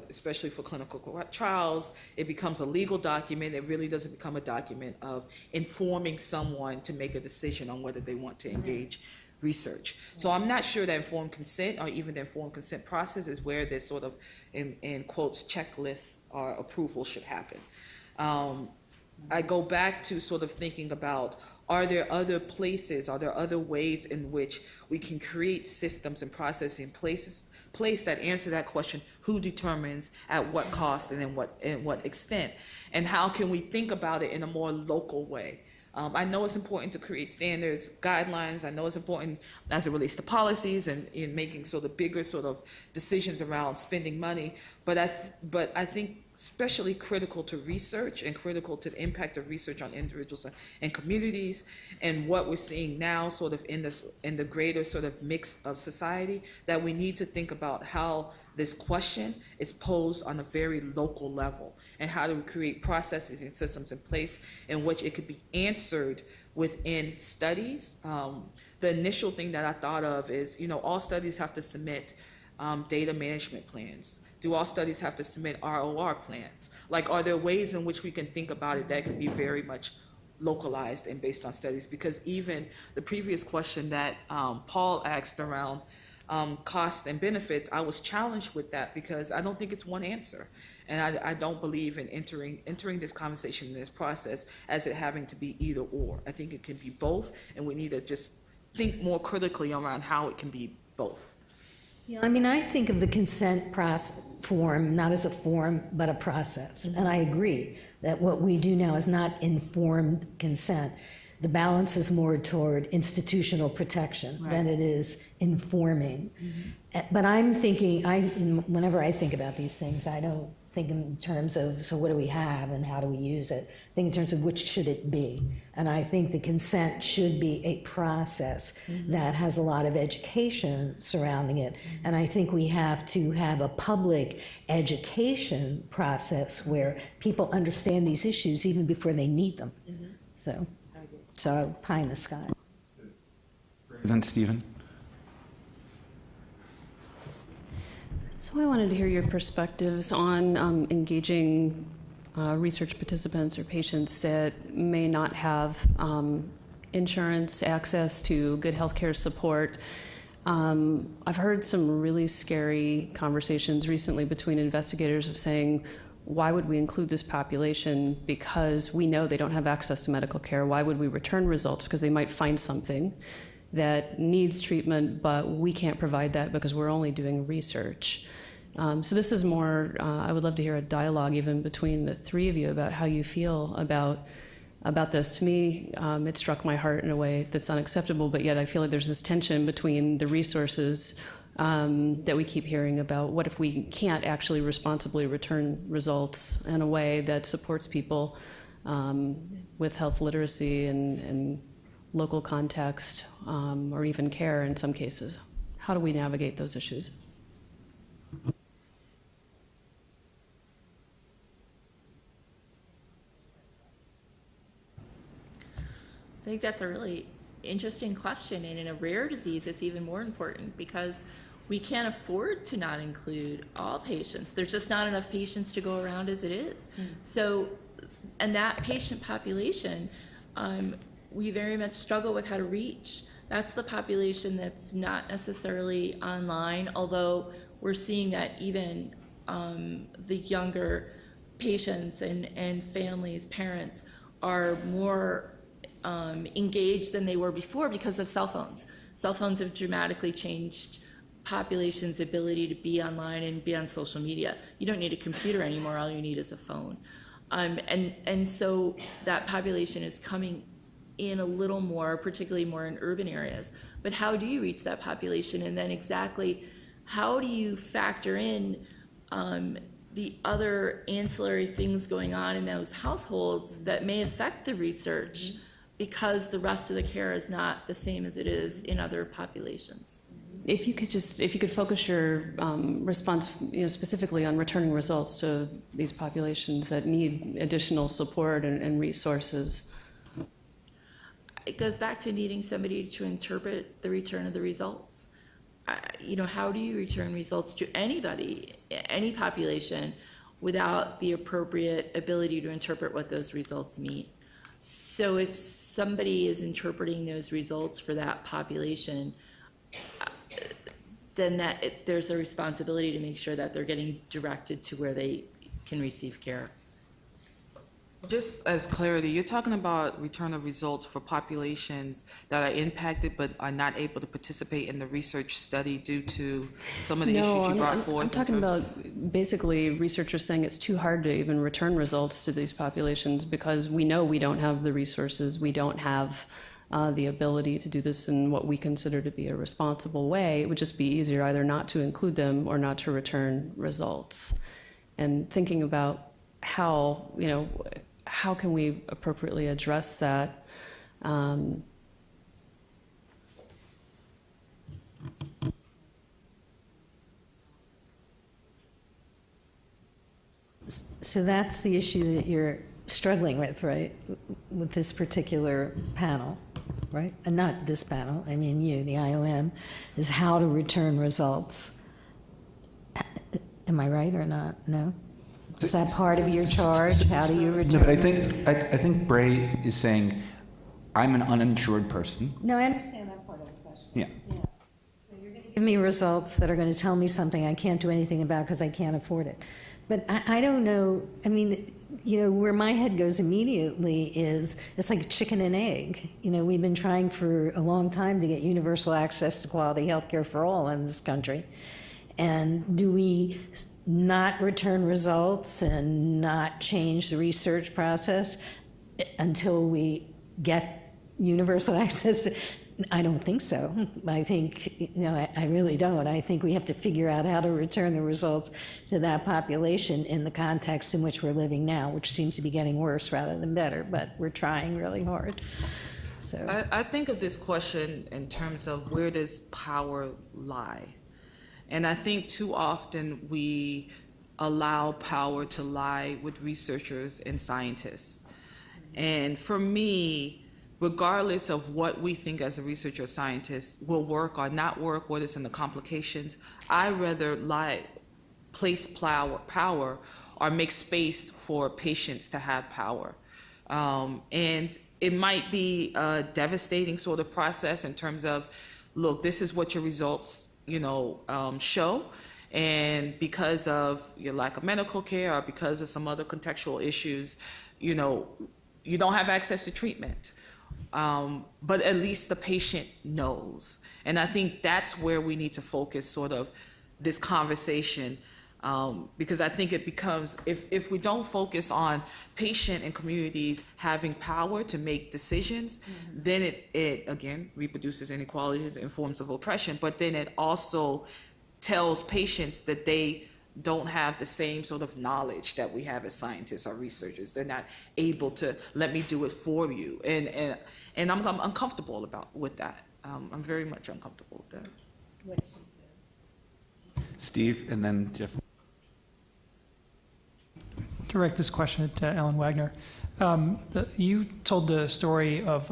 Especially for clinical trials, it becomes a legal document. It really doesn't become a document of informing someone to make a decision on whether they want to engage research. So I'm not sure that informed consent or even the informed consent process is where this sort of, in quotes, checklists or approval should happen. I go back to sort of thinking about, are there other places, are there other ways in which we can create systems and processes in place that answer that question, who determines at what cost and in what extent, and how can we think about it in a more local way? I know it's important to create standards, guidelines. I know it's important as it relates to policies and in making sort of bigger sort of decisions around spending money. But I think especially critical to research and critical to the impact of research on individuals and communities, and what we're seeing now sort of in the greater sort of mix of society, that we need to think about how this question is posed on a very local level, and how do we create processes and systems in place in which it could be answered within studies. The initial thing that I thought of is, all studies have to submit data management plans. Do all studies have to submit ROR plans? Like, are there ways in which we can think about it that could be very much localized and based on studies? Because even the previous question that Paul asked around cost and benefits, I was challenged with that because I don't think it's one answer. And I don't believe in entering this conversation in this process as it having to be either or. I think it can be both, and we need to just think more critically around how it can be both. Yeah, I mean, I think of the consent form not as a form, but a process. And I agree that what we do now is not informed consent. The balance is more toward institutional protection than it is informing. But I'm thinking, whenever I think about these things, I don't think in terms of, so what do we have and how do we use it? I think in terms of which should it be. And I think the consent should be a process that has a lot of education surrounding it. And I think we have to have a public education process where people understand these issues even before they need them. So pie in the sky. Then Stephen. So I wanted to hear your perspectives on engaging research participants or patients that may not have insurance, access to good healthcare support. I've heard some really scary conversations recently between investigators of saying, why would we include this population because we know they don't have access to medical care? Why would we return results? Because they might find something that needs treatment, but we can't provide that because we're only doing research. So this is more, I would love to hear a dialogue even between the three of you about how you feel about this. To me, it struck my heart in a way that's unacceptable, but yet I feel like there's this tension between the resources that we keep hearing about. What if we can't actually responsibly return results in a way that supports people with health literacy and local context, or even care in some cases? How do we navigate those issues? I think that's a really interesting question, and in a rare disease, it's even more important because we can't afford to not include all patients. There's just not enough patients to go around as it is. So, and that patient population, we very much struggle with how to reach. That's the population that's not necessarily online, although we're seeing that even the younger patients and families, parents, are more engaged than they were before because of cell phones. Cell phones have dramatically changed population's ability to be online and be on social media. You don't need a computer anymore, all you need is a phone. And so that population is coming in a little more, particularly more in urban areas. But how do you reach that population? And then exactly how do you factor in the other ancillary things going on in those households that may affect the research because the rest of the care is not the same as it is in other populations? If you could focus your response, specifically on returning results to these populations that need additional support and resources. It goes back to needing somebody to interpret the return of the results. How do you return results to anybody, any population, without the appropriate ability to interpret what those results mean? So if somebody is interpreting those results for that population, then there's a responsibility to make sure that they're getting directed to where they can receive care. Just as clarity, you're talking about return of results for populations that are impacted but are not able to participate in the research study due to some of the issues you brought forth? I'm talking about basically researchers saying it's too hard to even return results to these populations because we know we don't have the resources, we don't have the ability to do this in what we consider to be a responsible way. It would just be easier either not to include them or not to return results. And thinking about how can we appropriately address that? So that's the issue that you're struggling with, right? With this particular panel, right? And not this panel, I mean you, the IOM, is how to return results. Am I right or not? No? Is that part of your charge? How do you return? No, but I think Bray is saying, I'm an uninsured person. No, I understand that part of the question. Yeah. So you're going to give me results that are going to tell me something I can't do anything about because I can't afford it. But I don't know, I mean, where my head goes immediately is, it's like a chicken and egg. We've been trying for a long time to get universal access to quality health care for all in this country. And do we not return results and not change the research process until we get universal access? I don't think so. I think, I really don't. I think we have to figure out how to return the results to that population in the context in which we're living now, which seems to be getting worse rather than better, but we're trying really hard. So I think of this question in terms of where does power lie? And I think too often we allow power to lie with researchers and scientists. And for me, regardless of what we think as a researcher or scientist will work or not work, what is in the complications, I rather place power or make space for patients to have power. And it might be a devastating sort of process in terms of, look, this is what your results show, and because of your lack of medical care or because of some other contextual issues, you don't have access to treatment. But at least the patient knows. And I think that's where we need to focus sort of this conversation, because I think it becomes, if we don't focus on patient and communities having power to make decisions, then it again reproduces inequalities and forms of oppression, but then it also tells patients that they don't have the same sort of knowledge that we have as scientists or researchers. They're not able to let me do it for you, and I'm uncomfortable with that. I'm very much uncomfortable with that. Steve, and then Jeff. Direct this question to Ellen Wagner. You told the story of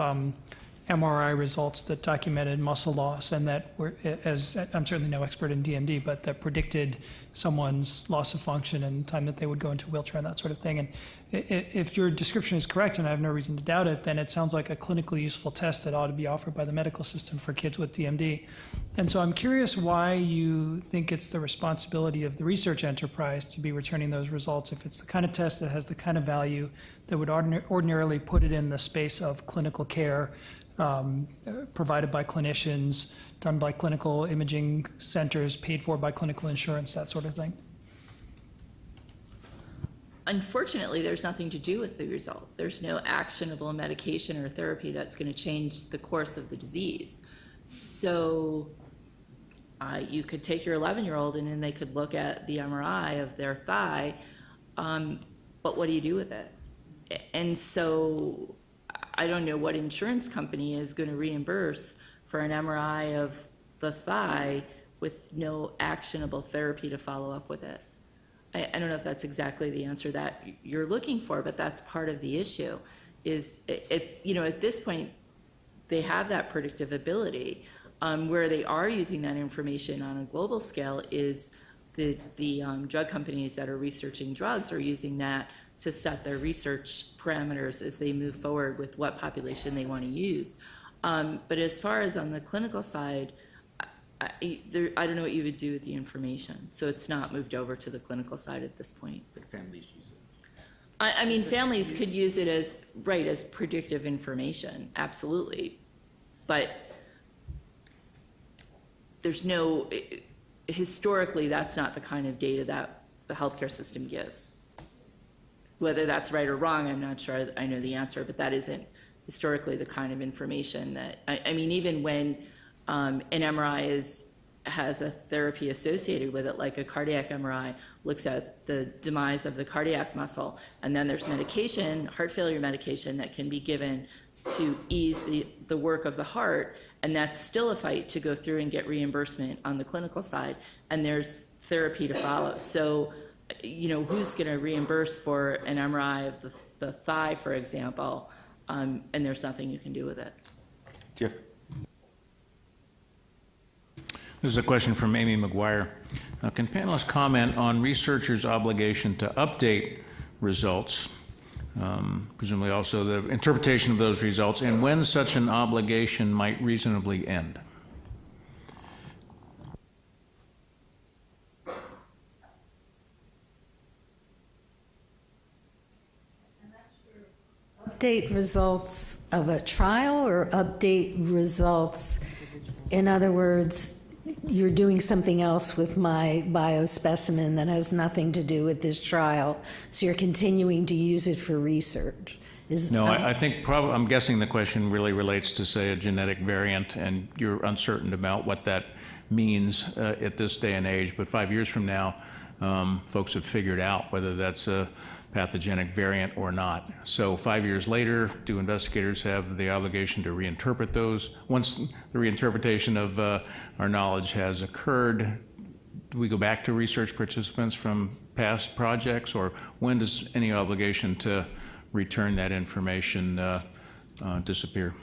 MRI results that documented muscle loss, and that were, as I'm certainly no expert in DMD, but that predicted someone's loss of function and time that they would go into a wheelchair and that sort of thing. And if your description is correct, and I have no reason to doubt it, then it sounds like a clinically useful test that ought to be offered by the medical system for kids with DMD. And so I'm curious why you think it's the responsibility of the research enterprise to be returning those results if it's the kind of test that has the kind of value that would ordinarily put it in the space of clinical care, provided by clinicians, done by clinical imaging centers, paid for by clinical insurance, that sort of thing. unfortunately, there's nothing to do with the result. There's no actionable medication or therapy that's going to change the course of the disease. So you could take your 11-year-old and then they could look at the MRI of their thigh, but what do you do with it? And so I don't know what insurance company is going to reimburse for an MRI of the thigh with no actionable therapy to follow up with it. I don't know if that's exactly the answer that you're looking for, but that's part of the issue. Is at this point, they have that predictive ability. Where they are using that information on a global scale is the drug companies that are researching drugs are using that to set their research parameters as they move forward with what population they want to use. But as far as on the clinical side, I don't know what you would do with the information. So it's not moved over to the clinical side at this point. But families use it. I mean, families could use it as predictive information, absolutely. But there's no, historically, that's not the kind of data that the healthcare system gives. Whether that's right or wrong, I'm not sure I know the answer, but that isn't historically the kind of information that, I mean, even when an MRI has a therapy associated with it, like a cardiac MRI looks at the demise of the cardiac muscle, and then there's medication, heart failure medication, that can be given to ease the work of the heart, and that's still a fight to go through and get reimbursement on the clinical side, and there's therapy to follow. So, who's going to reimburse for an MRI of the thigh, for example, and there's nothing you can do with it. Jeff. This is a question from Amy McGuire. Can panelists comment on researchers' obligation to update results, presumably also the interpretation of those results, and when such an obligation might reasonably end? Update results of a trial or update results, in other words, you're doing something else with my biospecimen that has nothing to do with this trial, so you're continuing to use it for research. I think I'm guessing the question really relates to, say, a genetic variant, and you're uncertain about what that means at this day and age. But 5 years from now, folks have figured out whether that's a pathogenic variant or not. So 5 years later, do investigators have the obligation to reinterpret those? Once the reinterpretation of our knowledge has occurred, do we go back to research participants from past projects, or when does any obligation to return that information disappear?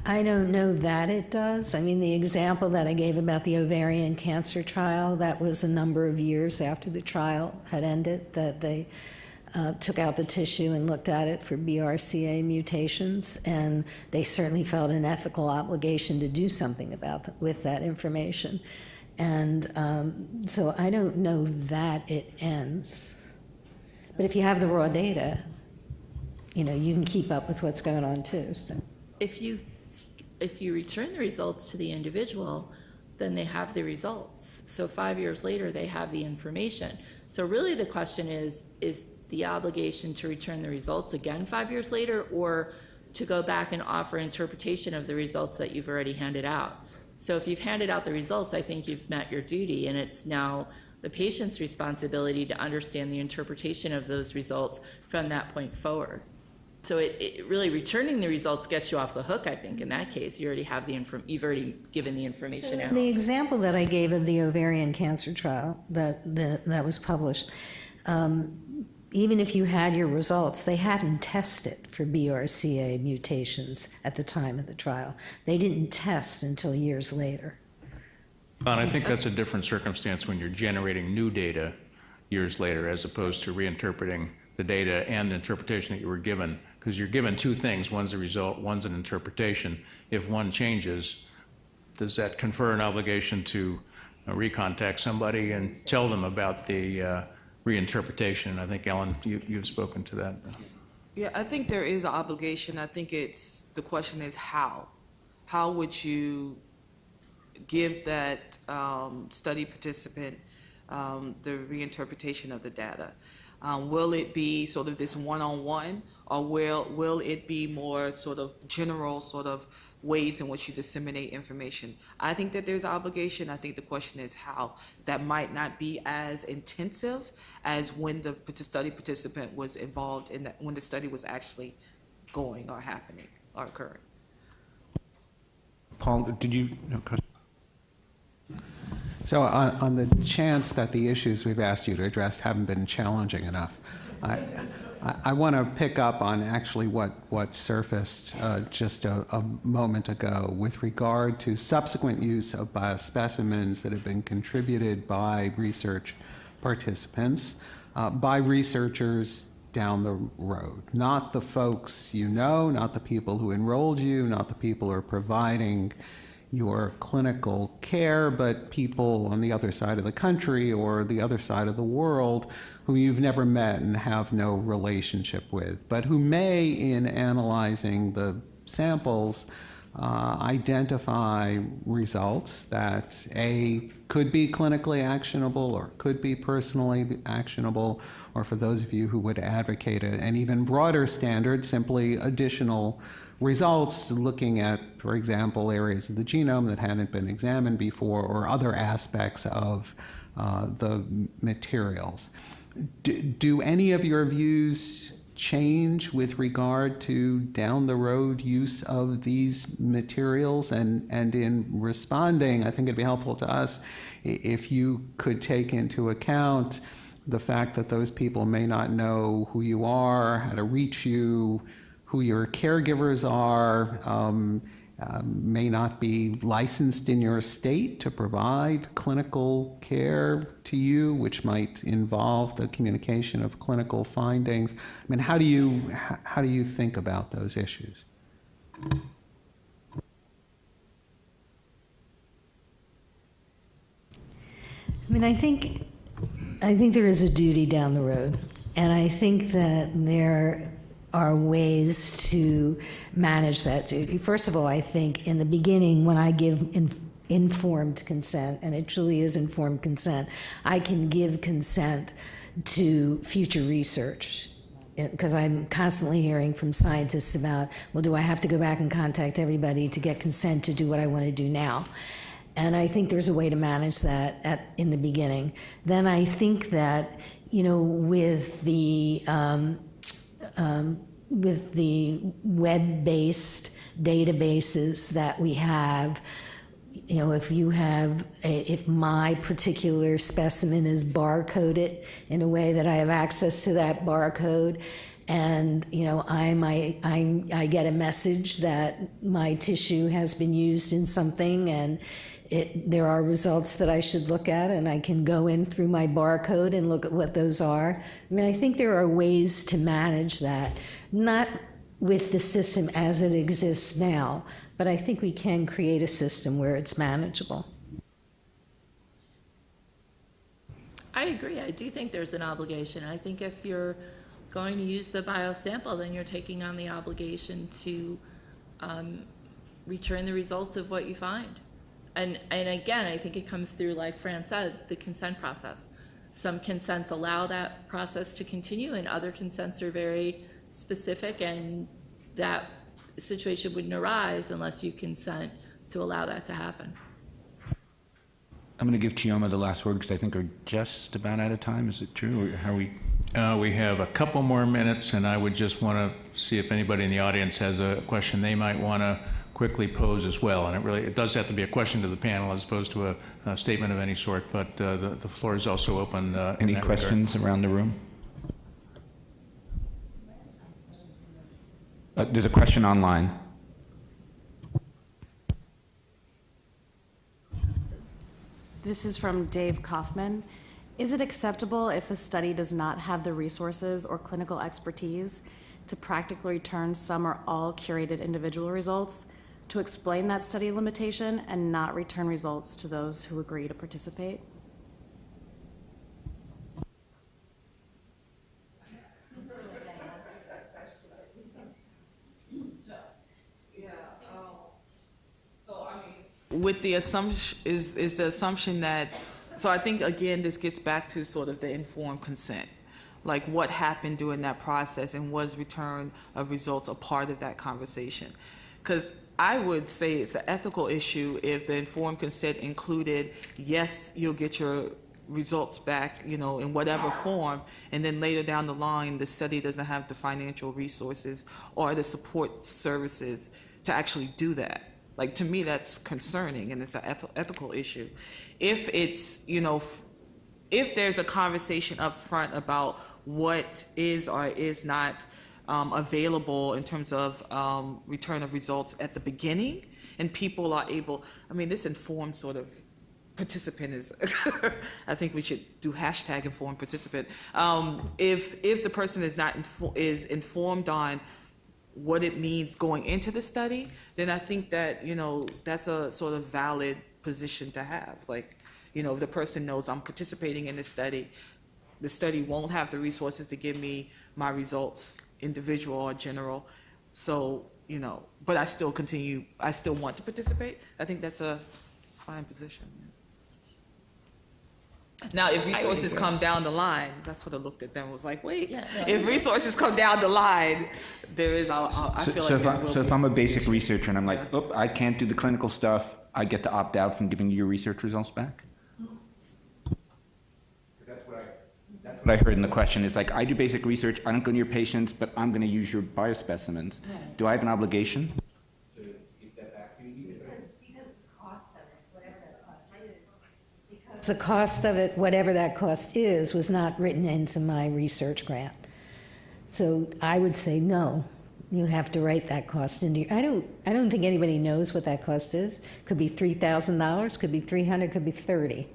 I don't know that it does. I mean, the example that I gave about the ovarian cancer trial, that was a number of years after the trial had ended, that they took out the tissue and looked at it for BRCA mutations, and they certainly felt an ethical obligation to do something with that information. And so I don't know that it ends. But if you have the raw data, you can keep up with what's going on too. So. If you return the results to the individual, then they have the results. So 5 years later, they have the information. So really the question is the obligation to return the results again 5 years later, or to go back and offer interpretation of the results that you've already handed out? So if you've handed out the results, I think you've met your duty, and it's now the patient's responsibility to understand the interpretation of those results from that point forward. So it really, returning the results gets you off the hook, I think, in that case. You already have you've already given the information out. The example that I gave of the ovarian cancer trial that was published, even if you had your results, they hadn't tested for BRCA mutations at the time of the trial. They didn't test until years later. And I think that's a different circumstance when you're generating new data years later, as opposed to reinterpreting the data and the interpretation that you were given, because you're given two things. One's a result, one's an interpretation. If one changes, does that confer an obligation to recontact somebody and tell them about the reinterpretation? I think, Ellen, you've spoken to that. Yeah, I think there is an obligation. I think the question is how. How would you give that study participant the reinterpretation of the data. Will it be sort of this one-on-one, or will it be more sort of general sort of ways in which you disseminate information? I think that there's obligation. I think the question is how. That might not be as intensive as when the study participant was involved in that, when the study was actually going or happening or occurring. Paul, did you? No, so on the chance that the issues we've asked you to address haven't been challenging enough, I want to pick up on actually what surfaced just a moment ago with regard to subsequent use of biospecimens that have been contributed by research participants, by researchers down the road. Not the folks you know, not the people who enrolled you, not the people who are providing your clinical care, but people on the other side of the country or the other side of the world who you've never met and have no relationship with, but who may, in analyzing the samples, identify results that could be clinically actionable or could be personally actionable, or for those of you who would advocate an even broader standard, simply additional results looking at, for example, areas of the genome that hadn't been examined before or other aspects of the materials. Do any of your views change with regard to down the road use of these materials? And in responding, I think it'd be helpful to us if you could take into account the fact that those people may not know who you are, how to reach you, who your caregivers are, may not be licensed in your state to provide clinical care to you, which might involve the communication of clinical findings. I mean, how do you think about those issues? I mean, I think there is a duty down the road, and I think that there are ways to manage that duty. First of all, I think in the beginning, when I give informed consent, and it truly is informed consent, I can give consent to future research. Because I'm constantly hearing from scientists about, well, do I have to go back and contact everybody to get consent to do what I want to do now? And I think there's a way to manage that in the beginning. Then I think that, with the web-based databases that we have, if my particular specimen is barcoded in a way that I have access to that barcode, and I get a message that my tissue has been used in something, and there are results that I should look at, and I can go in through my barcode and look at what those are. I mean, I think there are ways to manage that, not with the system as it exists now, but I think we can create a system where it's manageable. I agree. I do think there's an obligation. I think if you're going to use the biosample, then you're taking on the obligation to return the results of what you find. And again, I think it comes through, like Fran said, the consent process. Some consents allow that process to continue, and other consents are very specific, and that situation wouldn't arise unless you consent to allow that to happen. I'm going to give Chioma the last word because I think we're just about out of time. Is it true, or how are we? We have a couple more minutes, and I would just want to see if anybody in the audience has a question they might want to quickly pose as well. And it does have to be a question to the panel as opposed to a statement of any sort, but the floor is also open. Any questions around the room? There's a question online. This is from Dave Kaufman. Is it acceptable if a study does not have the resources or clinical expertise to practically return some or all curated individual results, to explain that study limitation and not return results to those who agree to participate? With the assumption, is the assumption that So I think, again, this gets back to sort of the informed consent. Like what happened during that process, and was return of results a part of that conversation? Because I would say it's an ethical issue if the informed consent included, yes, you'll get your results back, you know, in whatever form, and then later down the line, the study doesn't have the financial resources or the support services to actually do that. Like, to me, that's concerning, and it's an ethical issue. If it's, you know, if there's a conversation up front about what is or is not available in terms of return of results at the beginning, and people are able, I mean, this informed sort of participant is, I think we should do hashtag informed participant. If the person is not is informed on what it means going into the study, then I think that, you know, that's a sort of valid position to have. Like, you know, if the person knows I'm participating in the study won't have the resources to give me my results, individual or general. So, you know, but I still want to participate. I think that's a fine position. Now, if resources come down the line, that's what I looked at them, was like, wait, if resources come down the line, there is, I feel like so if I'm a basic researcher and I'm like, oh, I can't do the clinical stuff, I get to opt out from giving you your research results back? That's what I heard in the question, is like, I do basic research, I don't go to your patients, but I'm going to use your biospecimens. Do I have an obligation? The cost of it, whatever that cost is, was not written into my research grant. So I would say no. You have to write that cost into your, I don't think anybody knows what that cost is. Could be $3,000, could be $300, could be $30.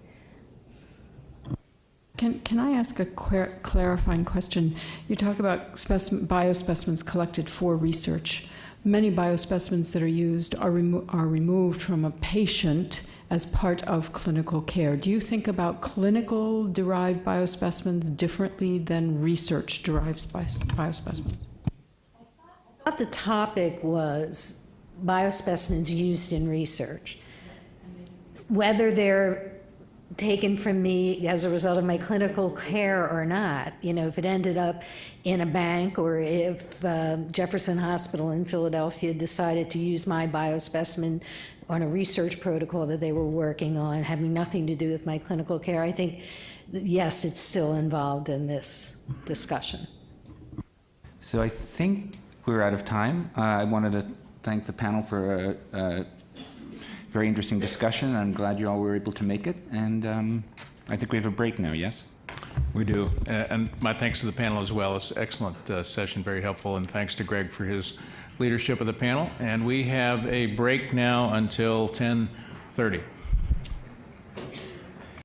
Can I ask a clarifying question? You talk about biospecimens collected for research. Many biospecimens that are used are removed from a patient as part of clinical care. Do you think about clinical-derived biospecimens differently than research-derived biospecimens? I thought the topic was biospecimens used in research. Whether they're taken from me as a result of my clinical care or not, you know, if it ended up in a bank, or if Jefferson Hospital in Philadelphia decided to use my biospecimen on a research protocol that they were working on, having nothing to do with my clinical care, I think, yes, it's still involved in this discussion. So I think we're out of time. I wanted to thank the panel for a very interesting discussion. I'm glad you all were able to make it, and I think we have a break now, yes? We do, and my thanks to the panel as well. It's an excellent session, very helpful, and thanks to Gregg for his leadership of the panel. And we have a break now until 10:30.